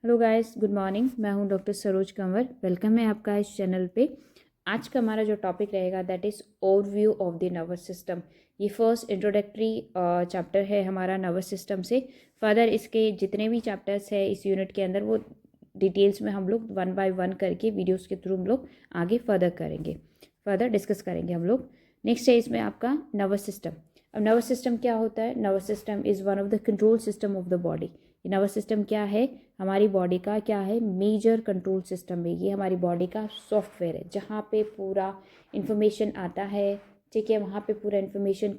Hello guys, good morning. मैं हूं doctor Saroj Kanwar. Welcome है आपका इस चैनल पे। आज का हमारा जो टॉपिक रहेगा that is overview of the nervous system. ये फर्स्ट इंट्रोडक्टरी चैप्टर है हमारा नर्वस सिस्टम से। फर्दर इसके जितने भी चैप्टर्स है इस यूनिट के अंदर वो डिटेल्स में हम लोग 1 बाय 1 करके वीडियोज़ के थ्रू हम लोग आगे फर्दर डिस्कस करेंगे हम लोग। नेक्स्ट है इसमें आपका नर्वस सिस्टम। अब नर्वस सिस्टम क्या होता है? Nervous system is one of the control system of the body. Nervous system क्या है? हमारी बॉडी का क्या है? मेजर कंट्रोल सिस्टम है। ये हमारी बॉडी का सॉफ्टवेयर है जहाँ पे पूरा इन्फॉर्मेशन आता है। ठीक है, वहाँ पे पूरा इन्फॉर्मेशन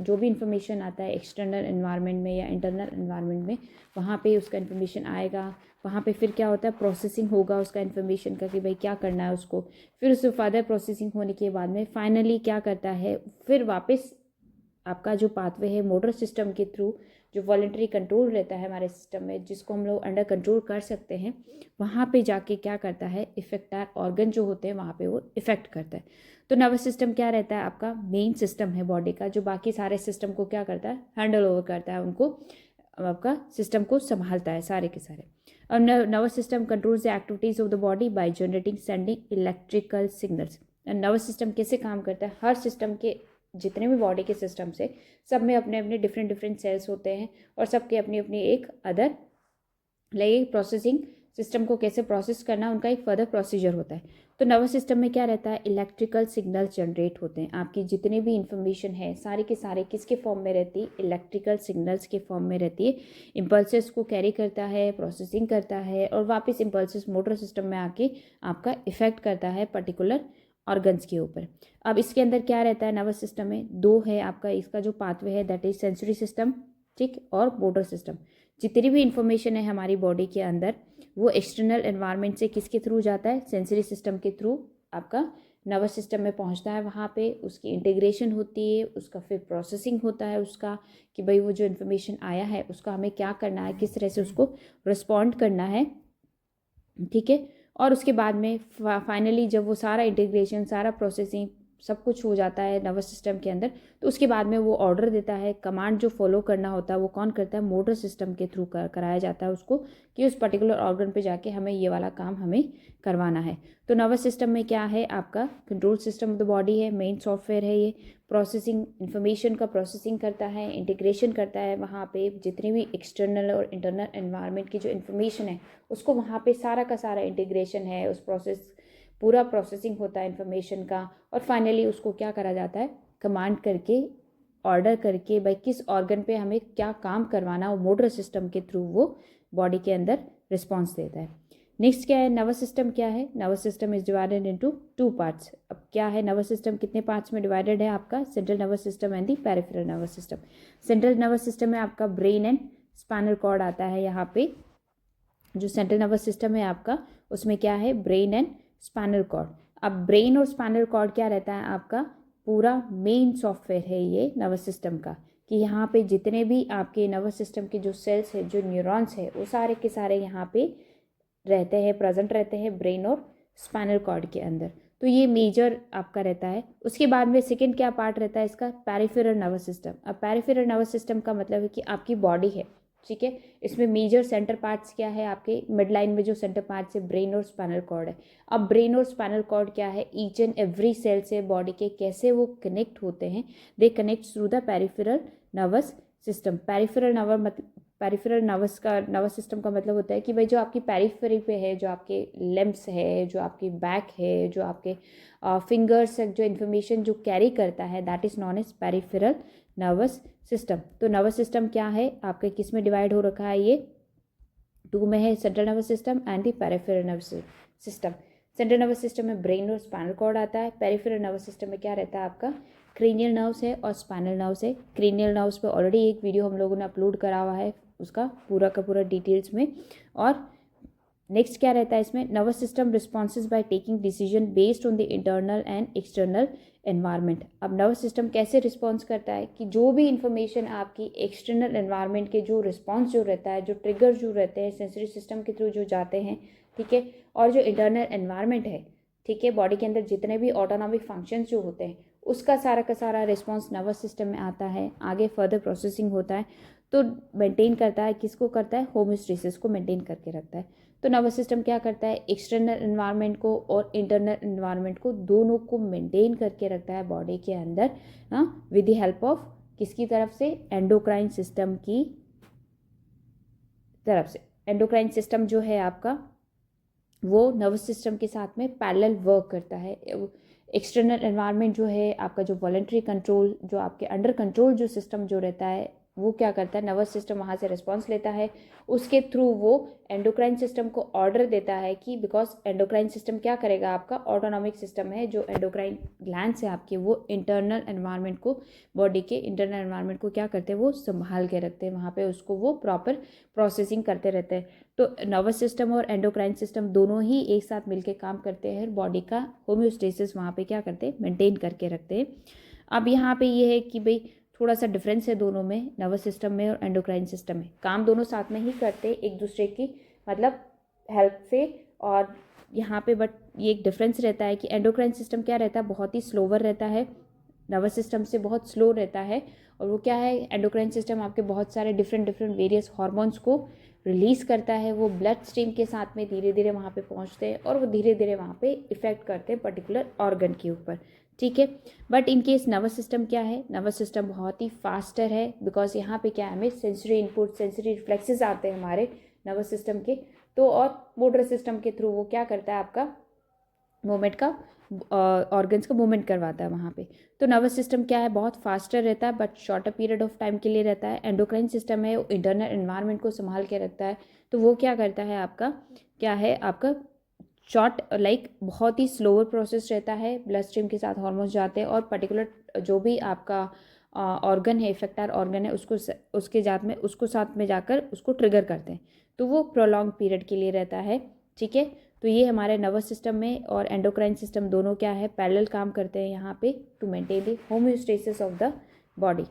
जो भी इन्फॉर्मेशन आता है एक्सटर्नल एनवायरनमेंट में या इंटरनल एनवायरनमेंट में, वहाँ पे उसका इन्फॉर्मेशन आएगा। वहाँ पे फिर क्या होता है? प्रोसेसिंग होगा उसका इन्फॉर्मेशन का कि भाई क्या करना है उसको। फिर उस फर्दर प्रोसेसिंग होने के बाद में फाइनली क्या करता है? फिर वापस आपका जो पाथवे है मोटर सिस्टम के थ्रू, जो वॉलेंटरी कंट्रोल रहता है हमारे सिस्टम में, जिसको हम लोग अंडर कंट्रोल कर सकते हैं, वहाँ पे जाके क्या करता है? इफेक्टर ऑर्गन जो होते हैं वहाँ पे वो इफेक्ट करता है। तो नर्वस सिस्टम क्या रहता है? आपका मेन सिस्टम है बॉडी का, जो बाकी सारे सिस्टम को क्या करता है? हैंडल ओवर करता है, उनको आपका सिस्टम को संभालता है सारे के सारे। और nervous system controls the activities of the body by generating sending electrical signals. Nervous system कैसे काम करता है? हर सिस्टम के जितने भी बॉडी के सिस्टम्स है सब में अपने अपने डिफरेंट डिफरेंट सेल्स होते हैं और सबके अपनी अपनी एक अदर लाइक प्रोसेसिंग सिस्टम को कैसे प्रोसेस करना, उनका एक फर्दर प्रोसीजर होता है। तो नर्वस सिस्टम में क्या रहता है? इलेक्ट्रिकल सिग्नल्स जनरेट होते हैं। आपकी जितने भी इंफॉर्मेशन है सारे के सारे किसके फॉर्म में रहती है? इलेक्ट्रिकल सिग्नल्स के फॉर्म में रहती है। इम्पल्सेस को कैरी करता है, प्रोसेसिंग करता है और वापस इम्पल्सेस मोटर सिस्टम में आके आपका इफेक्ट करता है पर्टिकुलर ऑर्गन्स के ऊपर। अब इसके अंदर क्या रहता है? नर्वस सिस्टम में दो है आपका, इसका जो पाथवे है दैट इज सेंसरी सिस्टम, ठीक, और मोटर सिस्टम। जितनी भी इंफॉर्मेशन है हमारी बॉडी के अंदर वो एक्सटर्नल एनवायरनमेंट से किसके थ्रू जाता है? सेंसरी सिस्टम के थ्रू आपका नर्वस सिस्टम में पहुंचता है। वहाँ पे उसकी इंटीग्रेशन होती है, उसका फिर प्रोसेसिंग होता है उसका कि भाई वो जो इन्फॉर्मेशन आया है उसका हमें क्या करना है, किस तरह से उसको रिस्पॉन्ड करना है। ठीक है, और उसके बाद में फाइनली जब वो सारा इंटीग्रेशन, सारा प्रोसेसिंग सब कुछ हो जाता है नर्वस सिस्टम के अंदर, तो उसके बाद में वो ऑर्डर देता है। कमांड जो फॉलो करना होता है वो कौन करता है? मोटर सिस्टम के थ्रू कराया जाता है उसको कि उस पर्टिकुलर ऑर्गन पे जाके हमें ये वाला काम हमें करवाना है। तो नर्वस सिस्टम में क्या है? आपका control system of the body है, मेन सॉफ्टवेयर है ये। प्रोसेसिंग, इन्फॉर्मेशन का प्रोसेसिंग करता है, इंटीग्रेशन करता है। वहाँ पे जितनी भी एक्सटर्नल और इंटरनल एनवायरनमेंट की जो इन्फॉर्मेशन है उसको वहाँ पे सारा का सारा इंटीग्रेशन है, उस पूरा प्रोसेसिंग होता है इन्फॉर्मेशन का। और फाइनली उसको क्या करा जाता है? कमांड करके, ऑर्डर करके भाई किस ऑर्गन पे हमें क्या काम करवाना, वो मोटर सिस्टम के थ्रू वो बॉडी के अंदर रिस्पॉन्स देता है। नेक्स्ट क्या है? नर्वस सिस्टम क्या है? Nervous system is divided into 2 parts. अब क्या है नर्वस सिस्टम? कितने पार्ट्स में डिवाइडेड है आपका? Central nervous system and the peripheral nervous system. Central nervous system में आपका ब्रेन एंड स्पाइनल कॉर्ड आता है। यहाँ पे जो सेंट्रल नर्वस सिस्टम है आपका उसमें क्या है? Brain and spinal cord. अब ब्रेन और स्पाइनल कॉर्ड क्या रहता है? आपका पूरा मेन सॉफ्टवेयर है ये नर्वस सिस्टम का, कि यहाँ पे जितने भी आपके नर्वस सिस्टम के जो सेल्स है, जो न्यूरॉन्स है, वो सारे के सारे यहाँ पे रहते हैं, प्रेजेंट रहते हैं ब्रेन और स्पाइनल कॉर्ड के अंदर। तो ये मेजर आपका रहता है। उसके बाद में सेकंड क्या पार्ट रहता है इसका? Peripheral nervous system. अब पेरिफेरल नर्वस सिस्टम का मतलब है कि आपकी बॉडी है, ठीक है, इसमें मेजर सेंटर पार्ट्स क्या है? आपके मिड लाइन में जो सेंटर पार्ट्स है ब्रेन और स्पाइनल कॉर्ड है। अब ब्रेन और स्पाइनल कॉर्ड क्या है? ईच एंड एवरी सेल से बॉडी के कैसे वो कनेक्ट होते हैं? They connect through the peripheral nervous system. Peripheral nervous system का मतलब होता है कि भाई जो आपकी पेरिफेरी पे है, जो आपके लिम्ब्स है, जो आपकी बैक है, जो आपके फिंगर्स जो इन्फॉर्मेशन जो कैरी करता है, that is known as peripheral nervous system. तो नर्वस सिस्टम क्या है आपके, किस में डिवाइड हो रखा है? ये 2 में है, central nervous system and the peripheral nervous system. Central nervous system में ब्रेन और स्पाइनल कॉर्ड आता है। पेरिफेरल नर्वस सिस्टम में क्या रहता है? आपका क्रेनियल नर्व्स है और स्पाइनल नर्व्स है। क्रेनियल नर्व्स पे ऑलरेडी एक वीडियो हम लोगों ने अपलोड करा हुआ है, उसका पूरा का पूरा डिटेल्स में। और नेक्स्ट क्या रहता है इसमें? Nervous system responses by taking decision based on the internal and external environment. अब नर्वस सिस्टम कैसे रिस्पॉन्स करता है कि जो भी इंफॉर्मेशन आपकी एक्सटर्नल एनवायरनमेंट के जो रिस्पॉन्स जो रहता है, जो ट्रिगर जो रहते हैं सेंसरी सिस्टम के थ्रू जो जाते हैं, ठीक है, और जो इंटरनल एनवायरनमेंट है, ठीक है, बॉडी के अंदर जितने भी ऑटोनॉमिक फंक्शंस जो होते हैं उसका सारा का सारा रिस्पॉन्स नर्वस सिस्टम में आता है, आगे फर्दर प्रोसेसिंग होता है। तो मेंटेन करता है, किसको करता है, होम्योस्टेसिस को मेंटेन करके रखता है। तो नर्वस सिस्टम क्या करता है, एक्सटर्नल एनवायरनमेंट को और इंटरनल एनवायरनमेंट को दोनों को मेंटेन करके रखता है बॉडी के अंदर, विद द हेल्प ऑफ किसकी तरफ से, एंडोक्राइन सिस्टम की तरफ से। एंडोक्राइन सिस्टम जो है आपका वो नर्वस सिस्टम के साथ में पैरेलल वर्क करता है। एक्सटर्नल एनवायरनमेंट जो है आपका, जो वॉलंटरी कंट्रोल, जो आपके अंडर कंट्रोल जो सिस्टम जो रहता है, वो क्या करता है, नर्वस सिस्टम वहाँ से रिस्पॉन्स लेता है, उसके थ्रू वो एंडोक्राइन सिस्टम को ऑर्डर देता है कि, बिकॉज एंडोक्राइन सिस्टम क्या करेगा, आपका ऑटोनॉमिक सिस्टम है, जो एंडोक्राइन ग्लैंड्स है आपके, वो इंटरनल एनवायरनमेंट को, बॉडी के इंटरनल एनवायरनमेंट को क्या करते हैं, वो संभाल के रखते हैं, वहाँ पे उसको वो प्रॉपर प्रोसेसिंग करते रहते हैं। तो नर्वस सिस्टम और एंडोक्राइन सिस्टम दोनों ही एक साथ मिलकर काम करते हैं, बॉडी का होम्योस्टेसिस वहाँ पे क्या करते हैं, मेंटेन करके रखते हैं। अब यहाँ पे ये है कि भाई थोड़ा सा डिफरेंस है दोनों में, नर्वस सिस्टम में और एंडोक्राइन सिस्टम में। काम दोनों साथ में ही करते हैं एक दूसरे की मतलब हेल्प से, और यहाँ पे बट ये एक डिफरेंस रहता है कि एंडोक्राइन सिस्टम क्या रहता है, बहुत ही स्लोवर रहता है, नर्वस सिस्टम से बहुत स्लो रहता है। और वो क्या है, एंडोक्राइन सिस्टम आपके बहुत सारे डिफरेंट वेरियस हार्मोन्स को रिलीज़ करता है, वो ब्लड स्ट्रीम के साथ में धीरे धीरे वहाँ पे पहुँचते हैं और वो धीरे धीरे वहाँ पे इफ़ेक्ट करते हैं पर्टिकुलर ऑर्गन के ऊपर, ठीक है। But in case nervous system क्या है, नर्वस सिस्टम बहुत ही फास्टर है, बिकॉज यहाँ पे क्या है, हमें सेंसरी इनपुट, सेंसरी रिफ्लेक्सेस आते हैं हमारे नर्वस सिस्टम के, तो और मोटर सिस्टम के थ्रू वो क्या करता है, आपका मूवमेंट का, ऑर्गन्स का मूवमेंट करवाता है वहाँ पे। तो नर्वस सिस्टम क्या है, बहुत फास्टर रहता है but shorter period of time के लिए रहता है। एंडोक्राइन सिस्टम है, वो इंटरनल एनवायरनमेंट को संभाल के रखता है, तो वो क्या करता है, आपका क्या है, आपका शॉर्ट बहुत ही स्लोअर प्रोसेस रहता है, ब्लड स्ट्रीम के साथ हार्मोन्स जाते हैं और पर्टिकुलर जो भी आपका ऑर्गन है, इफेक्टर ऑर्गन है, उसके साथ में जाकर उसको ट्रिगर करते हैं, तो वो प्रोलॉन्ग पीरियड के लिए रहता है, ठीक है। तो ये हमारे नर्वस सिस्टम में और एंडोक्राइन सिस्टम दोनों क्या है, पैरेलल काम करते हैं यहाँ पे to maintain the homeostasis of the body.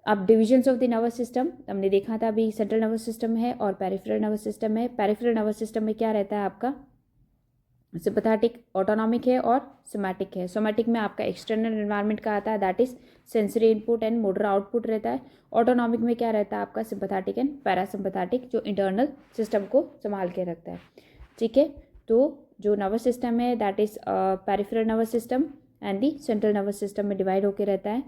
अब divisions of the nervous system हमने देखा था अभी, सेंट्रल नर्वस सिस्टम है और पेरिफेरल नर्वस सिस्टम है। पेरिफेरल नर्वस सिस्टम में क्या रहता है, आपका सिम्पैथेटिक, ऑटोनॉमिक है और सोमैटिक है। सोमैटिक में आपका एक्सटर्नल एनवायरनमेंट का आता है, that is sensory input and motor output रहता है। ऑटोनॉमिक में क्या रहता है, आपका सिम्पैथेटिक एंड पैरासिम्पैथेटिक, जो इंटरनल सिस्टम को संभाल के रखता है, ठीक है। तो जो नर्वस सिस्टम है that is peripheral nervous system and the central nervous system में डिवाइड होकर रहता है।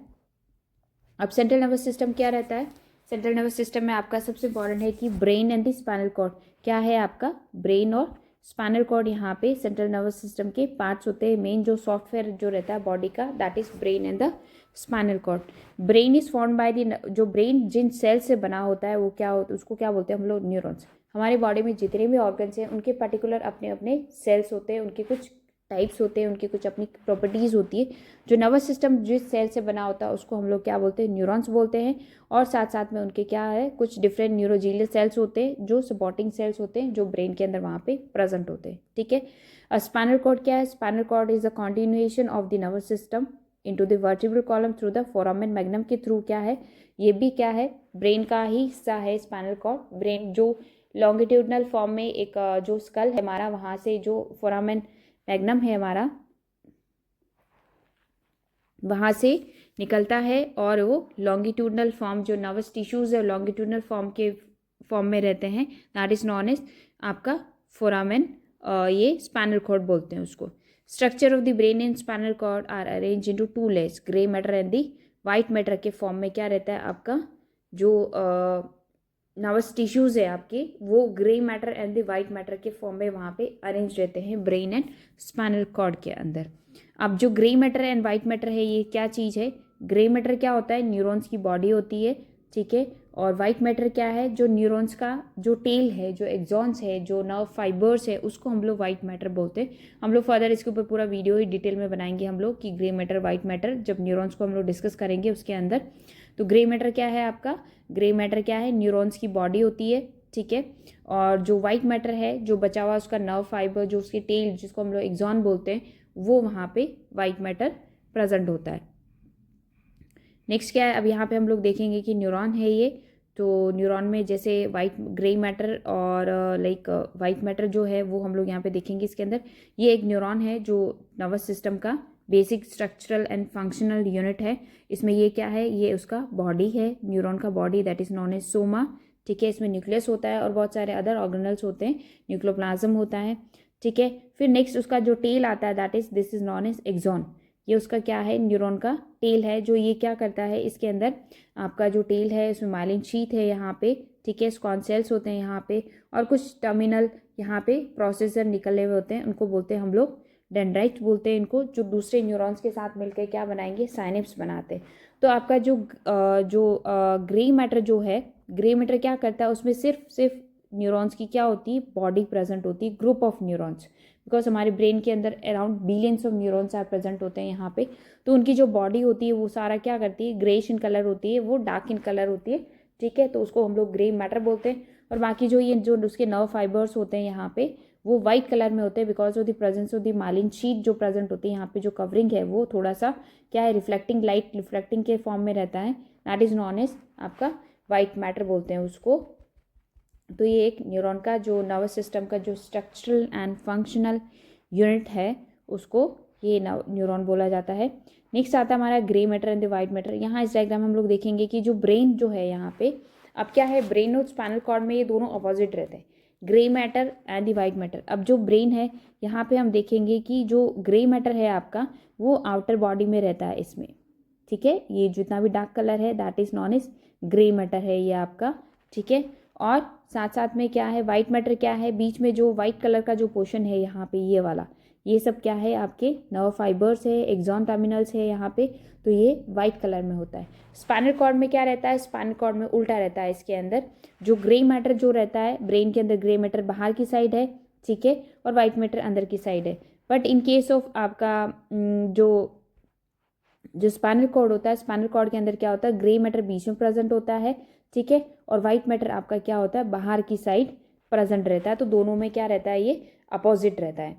अब सेंट्रल नर्वस सिस्टम क्या रहता है, सेंट्रल नर्वस सिस्टम में आपका सबसे इंपॉर्टेंट है कि brain and the spinal cord. क्या है आपका, ब्रेन और स्पाइनल कॉर्ड, यहाँ पे सेंट्रल नर्वस सिस्टम के पार्ट्स होते हैं। मेन जो सॉफ्टवेयर जो रहता है बॉडी का, that is brain and the spinal cord. Brain is form by the, जो ब्रेन जिन सेल से बना होता है वो क्या होता है, उसको क्या बोलते हैं हम लोग, न्यूरॉन्स। हमारी बॉडी में जितने भी ऑर्गन्स हैं उनके पर्टिकुलर अपने अपने सेल्स होते हैं, उनके कुछ टाइप्स होते हैं, उनकी कुछ अपनी प्रॉपर्टीज़ होती है। जो नर्वस सिस्टम जिस सेल से बना होता है उसको हम लोग क्या बोलते हैं, न्यूरॉन्स बोलते हैं। और साथ साथ में उनके क्या है, कुछ डिफरेंट न्यूरोजीनियल सेल्स होते हैं, जो सपोर्टिंग सेल्स होते हैं, जो ब्रेन के अंदर वहाँ पे प्रेजेंट होते हैं, ठीक है। स्पाइनल कॉर्ड क्या है, spinal cord is a continuation of the nervous system into the vertebral column through the foramen magnum के थ्रू क्या है, ये भी क्या है, ब्रेन का ही हिस्सा है स्पाइनल कॉर्ड। ब्रेन जो लॉन्गिट्यूडनल फॉर्म में एक जो स्कल है हमारा, वहाँ से जो फोरामेन मैग्नम है हमारा, वहाँ से निकलता है और वो लॉन्गिट्यूडनल फॉर्म, जो नर्वस टिश्यूज़ है लॉन्गिट्यूडनल फॉर्म में रहते हैं, दैट इज नॉन एज आपका फोरामेन, ये स्पाइनल कॉर्ड बोलते हैं उसको। Structure of the brain and spinal cord are arrange into two layers, grey matter and the white matter के फॉर्म में क्या रहता है आपका, जो नर्वस टिश्यूज़ है आपके, वो grey matter and the white matter के फॉर्म में वहाँ पे अरेंज रहते हैं ब्रेन एंड स्पाइनल कॉर्ड के अंदर। अब जो grey matter and white matter है, ये क्या चीज़ है, ग्रे मैटर क्या होता है, न्यूरॉन्स की बॉडी होती है, ठीक है। और वाइट मैटर क्या है, जो न्यूरॉन्स का जो टेल है, जो एक्सॉन्स है, जो नर्व फाइबर्स है, उसको हम लोग वाइट मैटर बोलते हैं। हम लोग फर्दर इसके ऊपर पूरा वीडियो ही डिटेल में बनाएंगे हम लोग कि ग्रे मैटर वाइट मैटर, जब न्यूरॉन्स को हम लोग डिस्कस करेंगे उसके अंदर। तो ग्रे मैटर क्या है आपका, ग्रे मैटर क्या है, न्यूरॉन्स की बॉडी होती है, ठीक है। और जो वाइट मैटर है, जो बचा हुआ उसका नर्व फाइबर, जो उसकी टेल जिसको हम लोग एक्सॉन बोलते हैं, वो वहाँ पे वाइट मैटर प्रेजेंट होता है। नेक्स्ट क्या है, अब यहाँ पे हम लोग देखेंगे कि न्यूरॉन है ये, तो न्यूरॉन में जैसे ग्रे मैटर और वाइट मैटर जो है वो हम लोग यहाँ पे देखेंगे इसके अंदर। ये एक न्यूरॉन है जो नर्वस सिस्टम का basic structural and functional unit है। इसमें ये क्या है, ये उसका बॉडी है, न्यूरॉन का body, that is known as soma. ठीक है, इसमें न्यूक्लियस होता है और बहुत सारे अदर ऑर्गेनल्स होते हैं, न्यूक्लियोप्लाज्म होता है। ठीक है, फिर नेक्स्ट उसका जो टेल आता है that is this is known as axon. ये उसका क्या है, न्यूरॉन का टेल है, जो ये क्या करता है, इसके अंदर आपका जो टेल है उसमें माइलिन शीथ है यहाँ पे। ठीक है, स्कॉन सेल्स होते हैं यहाँ पे और कुछ टर्मिनल यहाँ पे प्रोसेसर निकले हुए होते हैं, उनको बोलते हैं हम लोग डेंड्राइट बोलते हैं इनको, जो दूसरे न्यूरॉन्स के साथ मिलकर क्या बनाएंगे, साइनेप्स बनाते हैं। तो आपका जो ग्रे मैटर जो है, ग्रे मैटर क्या करता है, उसमें सिर्फ न्यूरॉन्स की क्या होती है, बॉडी प्रेजेंट होती है, ग्रुप ऑफ न्यूरॉन्स, बिकॉज हमारे ब्रेन के अंदर around billions of neurons are present होते हैं यहाँ पे। तो उनकी जो बॉडी होती है वो सारा क्या करती है, ग्रेश इन कलर होती है, वो डार्क इन कलर होती है। ठीक है, तो उसको हम लोग ग्रे मैटर बोलते हैं। और बाकी जो ये जो उसके नर्व फाइबर्स होते हैं यहाँ पे, वो वाइट कलर में होते हैं, because of the presence of the myelin sheath जो प्रेजेंट होती है यहाँ पे, जो कवरिंग है वो थोड़ा सा क्या है, रिफ्लेक्टिंग लाइट रिफ्लेक्टिंग के फॉर्म में रहता है, दैट इज नॉन एज आपका वाइट मैटर बोलते हैं उसको। तो ये एक न्यूरॉन का जो नर्वस सिस्टम का जो स्ट्रक्चरल एंड फंक्शनल यूनिट है, उसको ये न्यूरॉन बोला जाता है। नेक्स्ट आता है हमारा grey matter and the white matter. यहाँ इस डायग्राम में हम लोग देखेंगे कि जो ब्रेन जो है यहाँ पे, अब क्या है, ब्रेन और स्पाइनल कॉर्ड में ये दोनों अपोजिट रहते हैं, grey matter and the white matter. अब जो ब्रेन है यहाँ पे हम देखेंगे कि जो ग्रे मैटर है आपका, वो आउटर बॉडी में रहता है इसमें। ठीक है, ये जितना भी डार्क कलर है that is known as grey matter है ये आपका। ठीक है, और साथ साथ में क्या है, वाइट मैटर क्या है, बीच में जो वाइट कलर का जो पोर्शन है यहाँ पे, ये वाला, ये सब क्या है, आपके नर्व फाइबर्स है, एक्सॉन टर्मिनल्स है यहाँ पे, तो ये वाइट कलर में होता है। स्पाइनल कॉर्ड में क्या रहता है, स्पाइनल कॉर्ड में उल्टा रहता है, इसके अंदर जो ग्रे मैटर जो रहता है, ब्रेन के अंदर ग्रे मैटर बाहर की साइड है, ठीक है, और वाइट मैटर अंदर की साइड है। बट इन केस ऑफ आपका जो स्पाइनल कॉर्ड होता है, स्पाइनल कॉर्ड के अंदर क्या होता है, ग्रे मैटर बीच में प्रेजेंट होता है, ठीक है, और वाइट मैटर आपका क्या होता है, बाहर की साइड प्रेजेंट रहता है। तो दोनों में क्या रहता है, ये अपोजिट रहता है।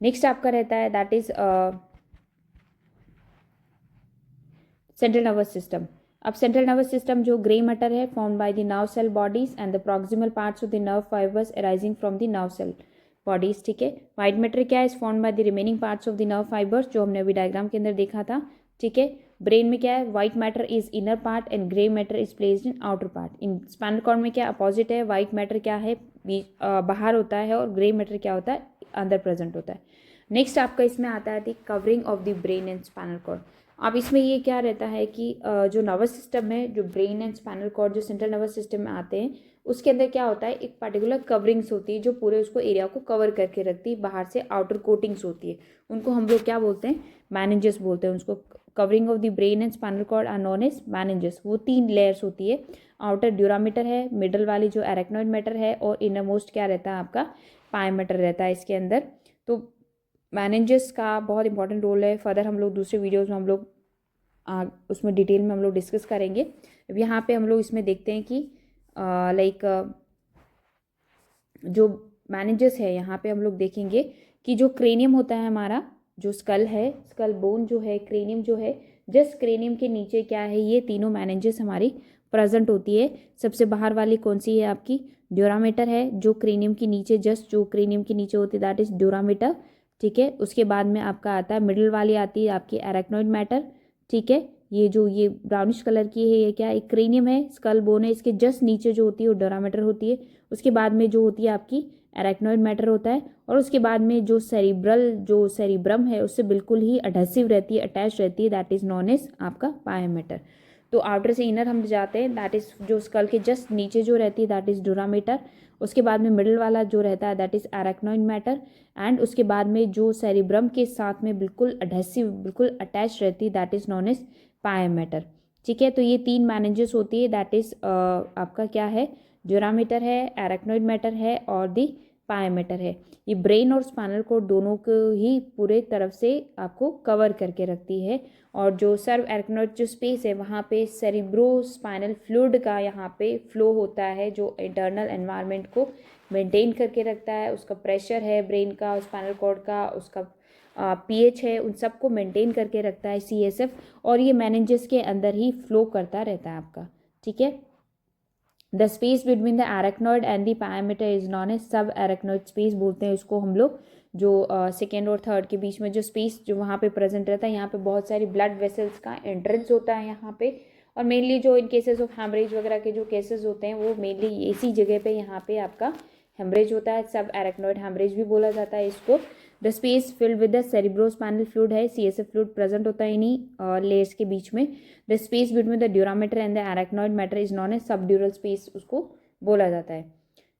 नेक्स्ट आपका रहता है that is central nervous system. अब सेंट्रल नर्वस सिस्टम जो ग्रे मैटर है, formed by the nerve cell bodies and the proximal parts of the nerve fibres arising from the nerve cell bodies. ठीक है, white matter क्या है, formed by the remaining parts of the nerve fibres, जो हमने अभी diagram के अंदर देखा था। ठीक है, ब्रेन में क्या है, white matter is inner part and grey matter is placed in outer part. In spinal cord में क्या अपोजिट है, वाइट मैटर क्या है, बाहर होता है, और ग्रे मैटर क्या होता है, अंदर प्रेजेंट होता है। नेक्स्ट आपका इसमें आता है the covering of the brain and spinal cord. अब इसमें ये क्या रहता है कि जो नर्वस सिस्टम है, जो ब्रेन एंड स्पाइनल कॉर्ड जो सेंट्रल नर्वस सिस्टम में आते हैं, उसके अंदर क्या होता है, एक पर्टिकुलर कवरिंग्स होती है जो पूरे उसको एरिया को कवर करके रखती है, बाहर से आउटर कोटिंग्स होती है, उनको हम लोग क्या बोलते हैं, मैनेजेस बोलते हैं उसको। Covering of the brain and spinal cord are known as meninges. वो 3 लेयर्स होती है, आउटर ड्यूरामीटर है, मिडल वाली जो एरेक्नॉइड मैटर है, और इनर मोस्ट क्या रहता है आपका, पायोमीटर रहता है इसके अंदर। तो मैनेजेस का बहुत इंपॉर्टेंट रोल है। फर्दर हम लोग दूसरे वीडियोज़ में हम लोग उसमें डिटेल में हम लोग डिस्कस करेंगे। अब यहाँ पे हम लोग इसमें देखते हैं कि लाइक जो मैनेजेस है, यहाँ पे हम लोग देखेंगे कि जो क्रेनियम होता है हमारा, जो स्कल है, स्कल बोन जो है, क्रेनियम जो है, जस्ट क्रेनियम के नीचे क्या है, ये तीनों मैनेजेस हमारी प्रेजेंट होती है। सबसे बाहर वाली कौन सी है आपकी, ड्यूरामीटर है, जो क्रेनियम के नीचे, जस्ट जो क्रेनियम के नीचे होती है दैट इज ड्यूरामीटर। ठीक है, उसके बाद में आपका आता है, मिडिल वाली आती है आपकी एरेक्नॉइड मैटर। ठीक है, ये जो ये ब्राउनिश कलर की है, ये क्या है, क्रेनियम है, स्कल बोन है, इसके जस्ट नीचे जो होती है वो ड्यूरामीटर होती है। उसके बाद में जो होती है आपकी एरेक्नॉइड मैटर होता है, और उसके बाद में जो सेरिब्रम है उससे बिल्कुल ही अडहेसिव रहती है, अटैच रहती है, दैट इज नॉन एज आपका पायोमीटर। तो आउटर से इनर हम जाते हैं, दैट इज जो स्कल के जस्ट नीचे जो रहती है दैट इज ड्यूरामीटर। उसके बाद में मिडिल वाला जो रहता है that is arachnoid matter, and उसके बाद में जो सेरिब्रम के साथ में बिल्कुल अडहेसिव, बिल्कुल अटैच रहती है, दैट इज नॉन एज पायोमीटर। ठीक है, तो ये 3 मैनेजेस होती है, दैट इज आपका क्या है, ड्यूरामीटर है, एरेक्नॉइड मैटर है, और दी पायोमीटर है। ये ब्रेन और स्पाइनल कोड दोनों को ही पूरे तरफ से आपको कवर करके रखती है। और जो सर्व एरेक्नॉइड जो स्पेस है, वहाँ पे सेरिब्रो स्पाइनल फ्लूइड का यहाँ पे फ्लो होता है, जो इंटरनल एनवायरनमेंट को मेंटेन करके रखता है। उसका प्रेशर है ब्रेन का, स्पाइनल कॉर्ड का, उसका पीएच है, उन सबको मेंटेन करके रखता है सीएसएफ, और ये मैनेजेस के अंदर ही फ्लो करता रहता है आपका। ठीक है, the space between the arachnoid and the pia mater is known as sub arachnoid space बोलते हैं इसको हम लोग, जो सेकेंड और थर्ड के बीच में जो स्पेस जो वहाँ पे प्रेजेंट रहता है, यहाँ पे बहुत सारी ब्लड वेसल्स का एंट्रेंस होता है यहाँ पे। और मेनली जो इन केसेस ऑफ हेमरेज वगैरह के जो केसेस होते हैं वो मेनली इसी जगह पे यहाँ पे आपका हेमरेज होता है, सब एरेक्नॉइड हेमरेज भी बोला जाता है इसको। The space filled with the cerebrospinal fluid है, CSF फ्लूइड प्रेजेंट होता है इन्हीं लेयर्स के बीच में। The space between the duramater and the arachnoid matter is known as subdural space उसको बोला जाता है।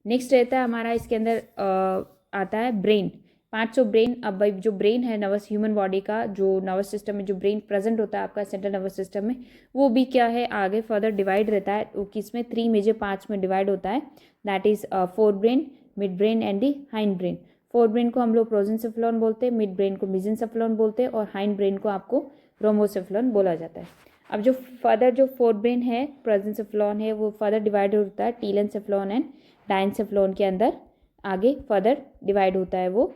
नेक्स्ट रहता है हमारा इसके अंदर आता है ब्रेन, पार्ट्स ऑफ ब्रेन। अब भाई जो ब्रेन है नर्वस ह्यूमन बॉडी का जो नर्वस सिस्टम में जो ब्रेन प्रेजेंट होता है आपका सेंट्रल नर्वस सिस्टम में, वो भी क्या है आगे फर्दर डिवाइड रहता है। वो किसमें 3 मेजर पार्ट्स में डिवाइड होता है, that is fore brain, mid brain and the hind brain. Fore brain को हम लोग प्रोजेंसेफ्लॉन बोलते हैं, मिड ब्रेन को मेसेंसेफ्लॉन बोलते हैं और हाइंड ब्रेन को आपको रोम्बोसेफ्लॉन बोला जाता है। अब जो फर्दर जो फोर ब्रेन है प्रोजेंसेफ्लॉन है वो फर्दर डिवाइड होता है टीलेंसेफ्लॉन एंड डायंसेफ्लॉन के अंदर, आगे फर्दर डिवाइड होता है। वो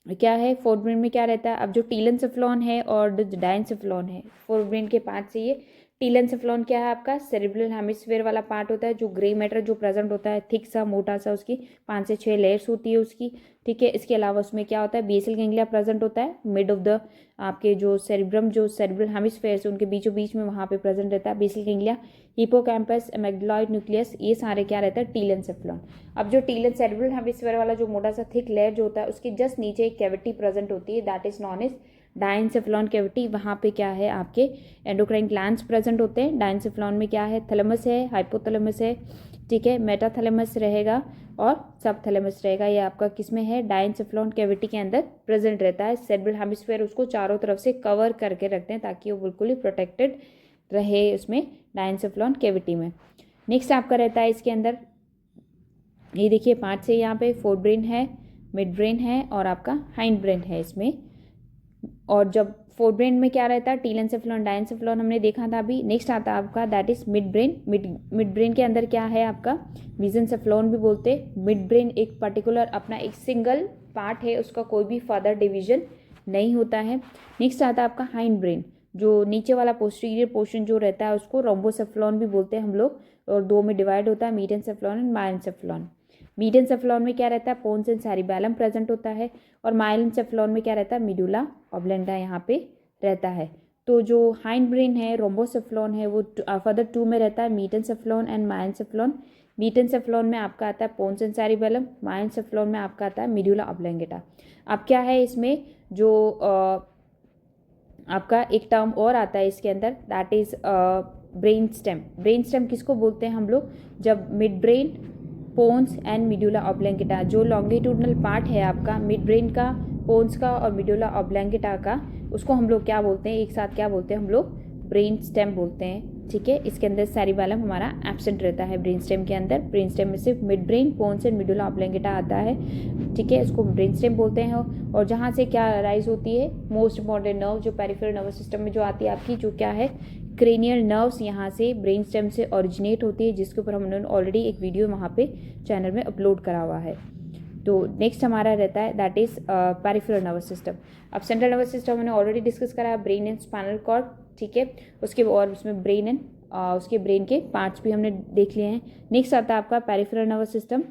क्या है फोर ब्रेन में क्या रहता है, अब जो टीलेंसेफ्लॉन है और जो डायंसेफ्लॉन है फोर ब्रेन के पार्ट से, ये टीलेंसेफ्लॉन क्या है आपका सेरिब्रल हेमिस्फीयर वाला पार्ट होता है, जो ग्रे मैटर जो प्रेजेंट होता है थिक सा मोटा सा, उसकी 5 से 6 लेयर्स होती है उसकी, ठीक है। इसके अलावा उसमें क्या होता है बेसल गैंग्लिया प्रेजेंट होता है, मिड ऑफ द आपके जो सेरिब्रम जो सेरिब्रल हेमिस्फीयर है उनके बीचों बीच में वहाँ पे प्रेजेंट रहता है बेसल गैंग्लिया, हिपोकैम्पस, एमेग्डलॉइड न्यूक्लियस, ये सारे क्या रहता है टीलेंसेफ्लॉन। अब जो टीलन सेरिब्रल हेमिस्फीयर वाला जो मोटा सा थिक लेयर जो होता है उसके जस्ट नीचे एक कैविटी प्रेजेंट होती है, that is known as diencephalon cavity. वहाँ पे क्या है आपके एंडोक्राइन ग्लैंड्स प्रेजेंट होते हैं। डायंसेफ्लॉन में क्या है थैलेमस है, हाइपोथैलेमस है, ठीक है, मेटाथैलेमस रहेगा और सब थैलेमस रहेगा। ये आपका किसमें है डायंसेफ्लॉन कैविटी के अंदर प्रेजेंट रहता है। सेरिब्रल हेमिस्फीयर उसको चारों तरफ से कवर करके रखते हैं ताकि वो बिल्कुल ही प्रोटेक्टेड रहे उसमें डायंसेफ्लॉन कैविटी में। नेक्स्ट आपका रहता है इसके अंदर, ये देखिए पार्ट से यहाँ पे फोर ब्रेन है, मिड ब्रेन है और आपका हाइंड ब्रेन है इसमें। और जब फोर ब्रेन में क्या रहता है टीलेंसेफ्लॉन डायंसेफ्लॉन हमने देखा था अभी। नेक्स्ट आता है आपका that is mid brain. Mid brain के अंदर क्या है आपका मेसेंसेफ्लॉन भी बोलते हैं। मिड ब्रेन एक पर्टिकुलर अपना एक सिंगल पार्ट है, उसका कोई भी फर्दर डिवीजन नहीं होता है। नेक्स्ट आता है आपका हाइंड ब्रेन, जो नीचे वाला पोस्टीरियर पोर्शन जो रहता है उसको रोम्बोसेफ्लॉन भी बोलते हैं हम लोग, और दो में डिवाइड होता है मीडियनसेफ्लॉन एंड मायनसेफ्लॉन। मीडियनसेफ्लॉन में क्या रहता है पोन्स एंड सैरिबैलम प्रेजेंट होता है, और माइलेनसेफ्लॉन में क्या रहता है मिडुला ऑब्लेंगा यहाँ पे रहता है। तो जो हाइंड ब्रेन है रोम्बोसेफ्लॉन है वो फर्दर 2 में रहता है मीडियनसेफ्लॉन एंड मायनसेफ्लॉन। मीडियनसेफ्लॉन में आपका आता है पोन्स एंड सैरिबैलम, मायनसेफ्लॉन में आपका आता है मिडुला ऑब्लेंगेटा। अब क्या है इसमें जो आपका एक टर्म और आता है इसके अंदर, that is brain stem. Brain stem किसको बोलते हैं हम लोग, जब मिड ब्रेन पोन्स एंड मिडुला ऑब्लेंगेटा जो लॉन्गिट्यूडनल पार्ट है आपका मिड ब्रेन का, पोन्स का और मिडुला ऑब्लेंगेटा का, उसको हम लोग क्या बोलते हैं एक साथ क्या बोलते हैं हम लोग ब्रेन स्टेम बोलते हैं, ठीक है। इसके अंदर सैरिबैलम हमारा एब्सेंट रहता है ब्रेन स्टेम के अंदर। ब्रेन स्टेम में सिर्फ मिड ब्रेन पोन्स एंड मिडुला ऑब्लेंगेटा आता है, ठीक है, इसको ब्रेन स्टेम बोलते हैं। और जहाँ से क्या राइज होती है मोस्ट इंपॉर्टेंट नर्व जो पेरिफेरल नर्वस सिस्टम में जो आती है आपकी, जो क्या है क्रेनियल नर्व्स यहाँ से ब्रेन स्टेम से ओरिजिनेट होती है, जिसके ऊपर हमने ऑलरेडी एक वीडियो वहाँ पे चैनल में अपलोड करा हुआ है। तो नेक्स्ट हमारा रहता है that is peripheral nervous system. अब सेंट्रल नर्वस सिस्टम हमने ऑलरेडी डिस्कस करा है, ब्रेन एंड स्पाइनल कॉर्ड, ठीक है, उसके और उसमें ब्रेन एंड उसके ब्रेन के पार्ट्स भी हमने देख लिए हैं। नेक्स्ट आता है आपका peripheral nervous system.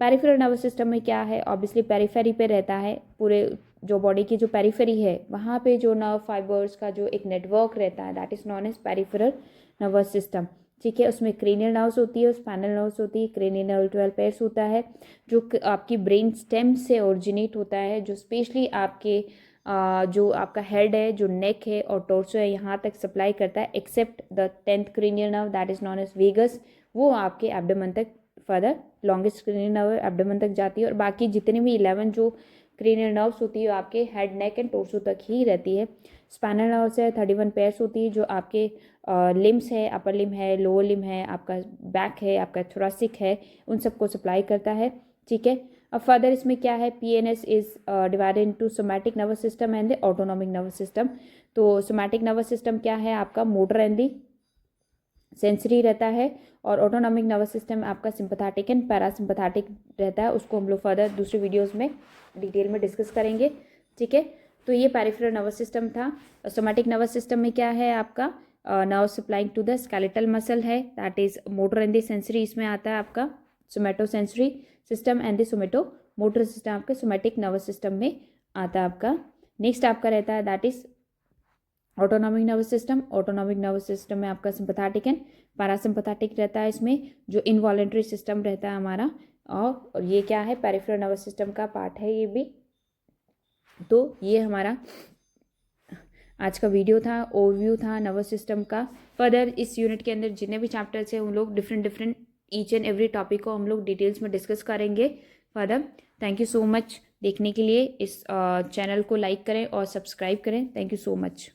Peripheral nervous system में क्या है ऑब्वियसली पेरिफेरी पे रहता है, पूरे जो बॉडी की जो पेरिफेरी है वहाँ पे जो नर्व फाइबर्स का जो एक नेटवर्क रहता है that is known as peripheral nervous system, ठीक है। उसमें क्रेनियल नर्व्स होती है, स्पाइनल नर्व्स होती है, क्रेनियल नर्व 12 पेयर्स होता है जो आपकी ब्रेन स्टेम से ओरिजिनेट होता है, जो स्पेशली आपके जो आपका हेड है, जो नेक है और टोर्सो है यहाँ तक सप्लाई करता है, except the 10th cranial nerve that is known as vagus, वो आपके एब्डोमेन तक further longest cranial nerve abdomen तक जाती है, और बाकी जितने भी 11 जो क्रेनियल नर्व्स होती है वो आपके हेड नेक एंड टोर्सो तक ही रहती है। स्पाइनल नर्व्स है 31 पेयर्स होती है जो आपके लिम्स है, अपर लिम है, लोअर लिम है, आपका बैक है, आपका थोरासिक है, उन सबको सप्लाई करता है, ठीक है। अब फर्दर इसमें क्या है PNS is divided into somatic nervous system and the autonomic nervous system. तो सोमैटिक नर्वस सिस्टम क्या है आपका मोटर एंड दी सेंसरी रहता है, और ऑटोनॉमिक नर्वस सिस्टम आपका सिंपैथेटिक एंड पैरासिम्पैथेटिक रहता है, उसको हम लोग फर्दर दूसरे वीडियोस में डिटेल में डिस्कस करेंगे, ठीक है। तो ये पेरिफेरल नर्वस सिस्टम था। सोमैटिक नर्वस सिस्टम में क्या है आपका nerve supplying to the skeletal muscle है, that is motor and the sensory, इसमें आता है आपका somato sensory system and the somato motor system आपका सोमैटिक नर्वस सिस्टम में आता है आपका। नेक्स्ट आपका रहता है that is autonomic nervous system. Autonomic nervous system में आपका सिंपैथेटिक एंड पैरासिम्पैथेटिक रहता है, इसमें जो इनवॉलेंट्री सिस्टम रहता है हमारा, और ये क्या है, पेरिफेरल नर्वस सिस्टम का पार्ट है ये भी। तो ये हमारा आज का वीडियो था, ओवरव्यू था नर्वस सिस्टम का। फर्दर इस यूनिट के अंदर जितने भी चैप्टर्स हैं हम लोग different each and every topic को हम लोग डिटेल्स में डिस्कस करेंगे further. Thank you so much देखने के लिए। इस चैनल को लाइक करें और सब्सक्राइब करें। Thank you so much.